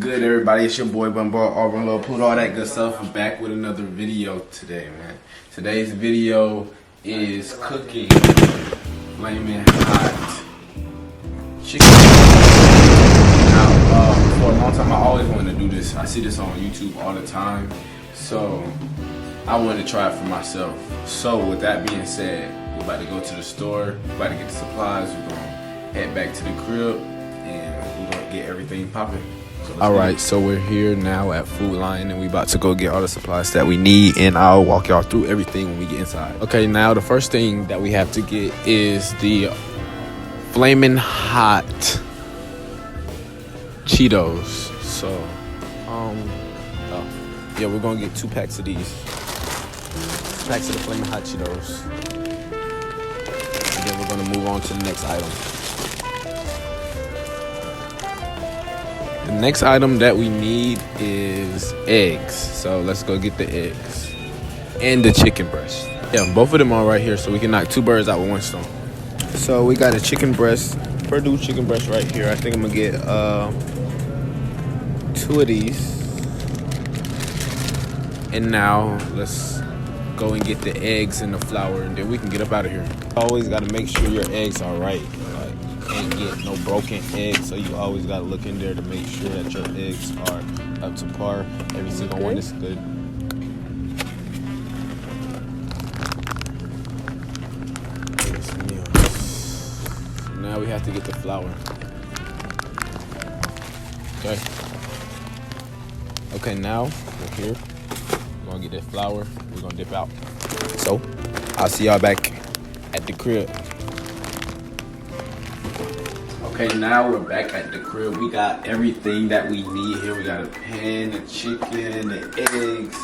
good, everybody? It's your boy Bumbo, Auburn, Lil Poot, all that good stuff. I'm back with another video today, man. Today's video is cooking flaming hot chicken. Now, for a long time, I always wanted to do this. I see this on YouTube all the time, so I wanted to try it for myself. So, with that being said, we're about to go to the store, we're about to get the supplies, we're gonna head back to the crib, and we're gonna get everything popping. Alright, so we're here now at Food Lion and we about to go get all the supplies that we need, and I'll walk y'all through everything when we get inside. Okay, now the first thing that we have to get is the flaming hot Cheetos. So, yeah, we're gonna get 2 packs of these. 2 packs of the flaming hot Cheetos. And then we're gonna move on to the next item. The next item that we need is eggs. So let's go get the eggs and the chicken breast. Yeah, both of them are right here, so we can knock 2 birds out with 1 stone. So we got a chicken breast, Purdue chicken breast right here. I think I'm gonna get 2 of these. And now let's go and get the eggs and the flour, and then we can get up out of here. Always gotta make sure your eggs are right. Can't get no broken eggs, so you always gotta look in there to make sure that your eggs are up to par. Every single one is good. Now we have to get the flour. Okay, now we're here. We're gonna get that flour. We're gonna dip out. So I'll see y'all back at the crib. Okay, now we're back at the crib. We got everything that we need here. We got a pan, the chicken, the eggs,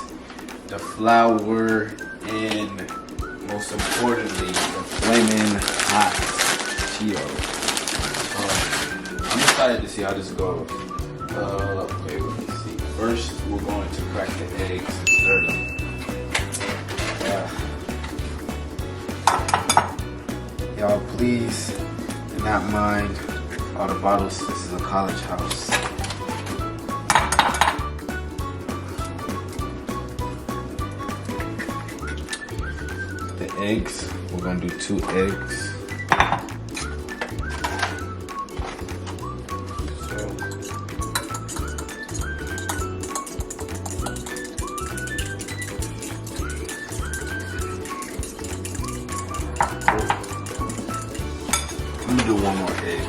the flour, and most importantly, the flaming hot Cheetos. I'm excited to see how this goes. Okay, let me see. First, we're going to crack the eggs and stir them. Y'all, please do not mind all the bottles. This is a college house. The eggs, we're gonna do 2 eggs. Let me do 1 more egg.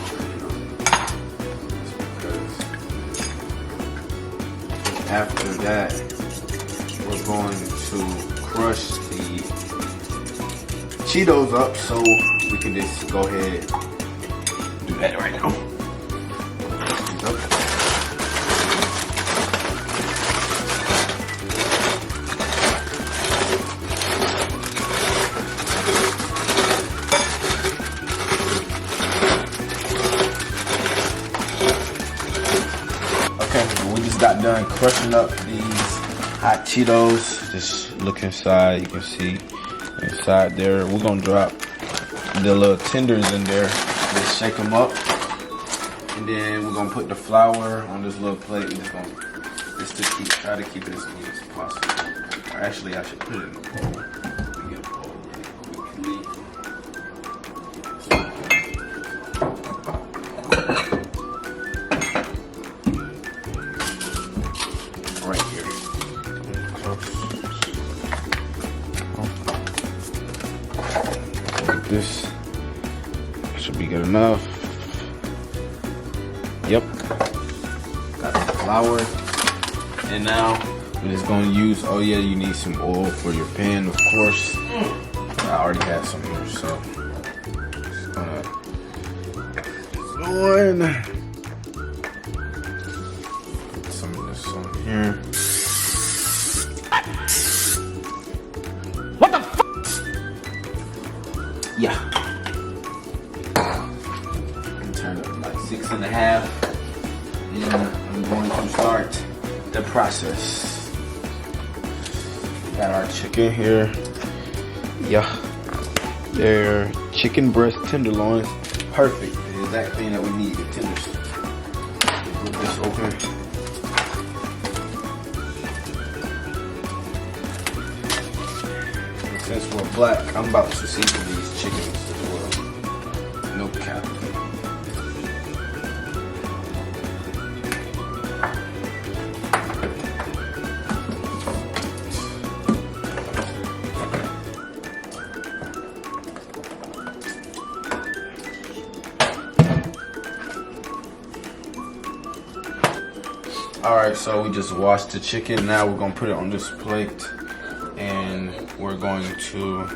After that, we're going to crush the Cheetos up, so we can just go ahead and do that right now. We just got done crushing up these hot Cheetos. Just look inside, you can see inside there. We're gonna drop the little tenders in there. Just shake them up, and then we're gonna put the flour on this little plate. We're just gonna try to keep it as neat as possible. Or actually, I should put it in the bowl. Let me get a bowl really quickly. Right here. Like this. Should be good enough. Yep. Got the flour. And now we're just gonna use, oh yeah, you need some oil for your pan, of course. I already have some here, so just gonna put some of this on here. What the f? Yeah. And turn it up like 6.5. And I'm going to start the process. Got our chicken here. Yeah. They're chicken breast tenderloins. Perfect. The exact thing that we need, the tenders. Put this open. since we're black, I'm about to season these chickens as well. No cap. Alright, so we just washed the chicken. Now we're gonna put it on this plate and we're going to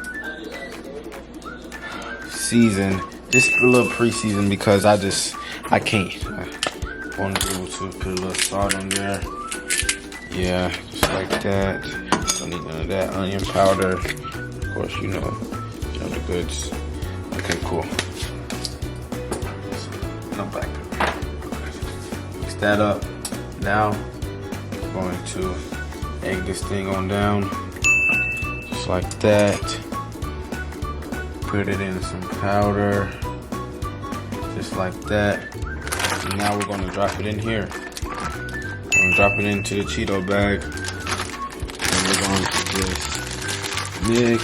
season, just a little pre-season because I can't. I want to be able to put a little salt on there. Yeah, just like that. Don't need none of that. Onion powder. Of course, you know the goods. Okay, cool. No black pepper. Mix that up. Now, I'm going to egg this thing on down, just like that. Put it in some powder, just like that. And now we're going to drop it in here. We're going to drop it into the Chetto bag. And we're going to just mix.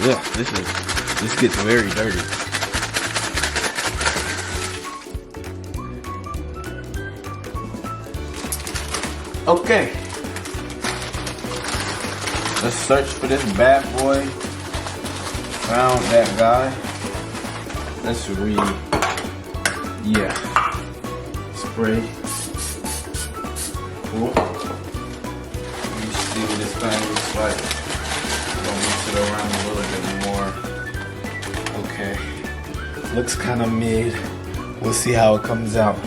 Look, this gets very dirty. Okay, let's search for this bad boy. Found that guy. Let's read. Yeah. Spray. Cool. Let me see what this thing looks like. I'm gonna mix it around a little bit more. Okay. Looks kind of mid. We'll see how it comes out.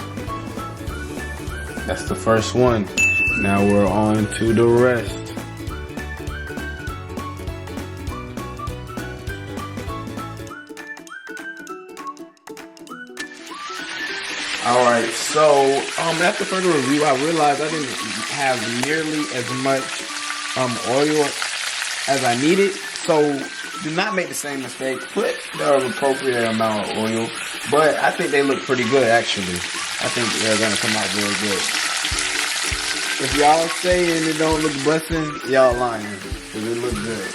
That's the first one. Now we're on to the rest. Alright, so after further review, I realized I didn't have nearly as much oil as I needed. So do not make the same mistake. Put the appropriate amount of oil. But I think they look pretty good actually. I think they're gonna come out very good. If y'all saying it don't look busting, y'all lying, because it look good.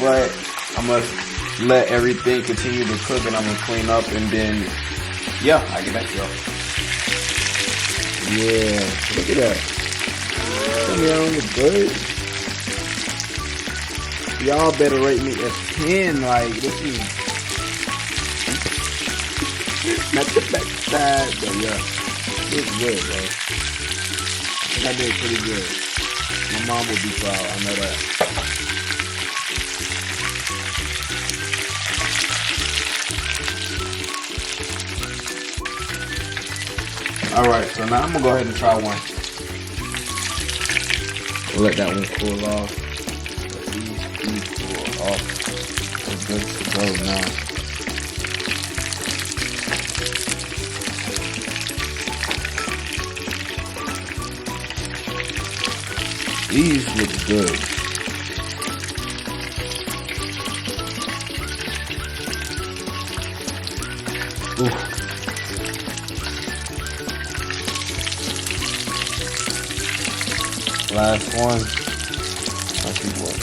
But I'm going to let everything continue to cook and I'm going to clean up and then, yeah, I get back to y'all. Yeah, look at that. Tell me I don't look good. Y'all better rate me a 10, like, this is not the back side, but yeah, it's good, bro. I did pretty good. My mom would be proud, I know that. Alright, so now I'm gonna go ahead and try one. We'll let that one cool off. Let these cool off. We're good to go now. These look good. Ooh. Last one. Let's see what.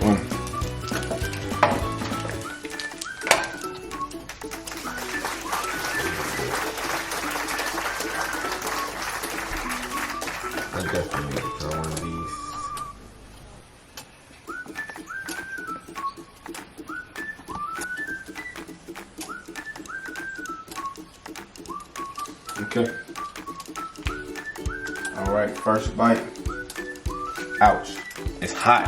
Boom. I definitely need to try one of these. Okay. All right, first bite. Ouch. It's hot.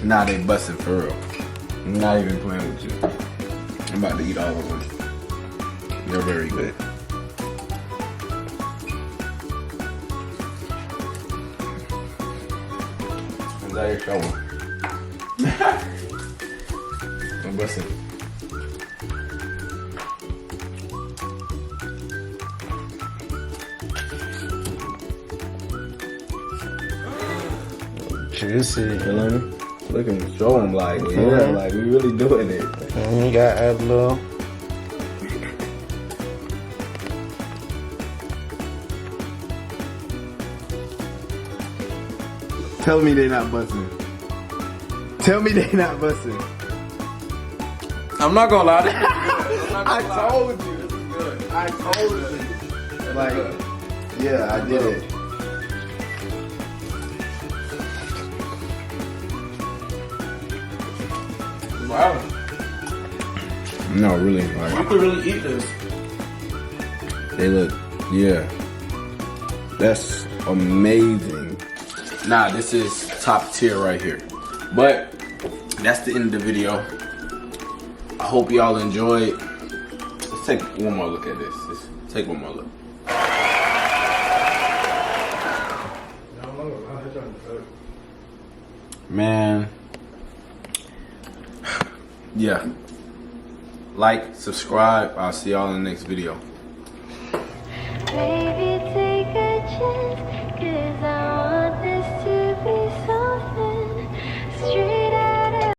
Nah, they busting for real. I'm not even playing with you. I'm about to eat all of them. They're very good. Is that your show? I'm busting. Juicy. You love me? Look at him, show him like, yeah, like we really doing it. And you got a little. Tell me they not busting. Tell me they not busting. I'm not gonna lie. I told you. This is good. I told you. Like, yeah, I did it. Wow. No, really. You Like, could really eat this. they look, yeah. That's amazing. Nah, this is top tier right here. But that's the end of the video. I hope y'all enjoyed. Let's take one more look at this. Let's take one more look. Man. Yeah. Like, subscribe. I'll see y'all in the next video. Baby, take a chance.